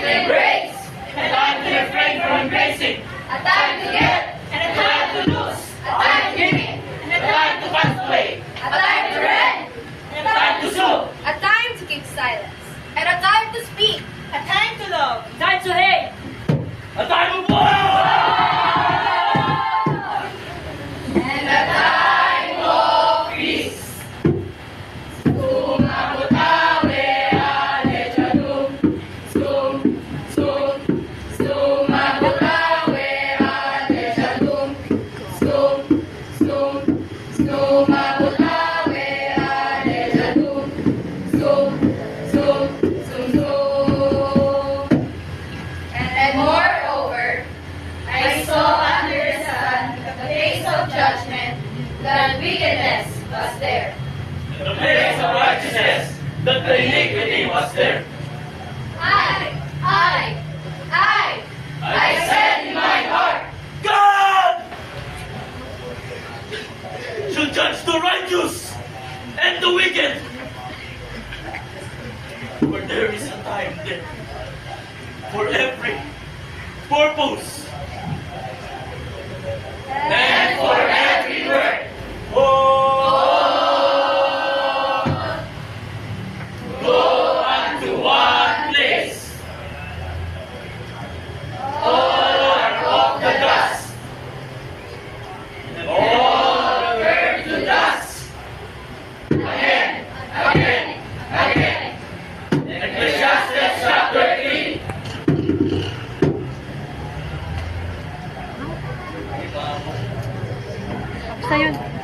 embrace, a time to refrain from embracing, a time to get, and a time to lose, a time to give, and a time to contemplate, a time to rent, and a time to sue, a time to keep silence, and a time to speak, A time to love, time to hate. a time of war! and a time of peace. Sumabutawe alejadum, sumabutawe alejadum, sumabutawe alejadum, sum. And moreover, I saw under the sun the face of judgment, that wickedness was there. The place of righteousness, that the iniquity was there. I said in my heart, God should judge the righteous and the wicked. For there is a time there for every purpose and for every work. Go unto one place. All are of the dust, and all return to dust. Again. Ecclesiastes chapter 3. Basta yun.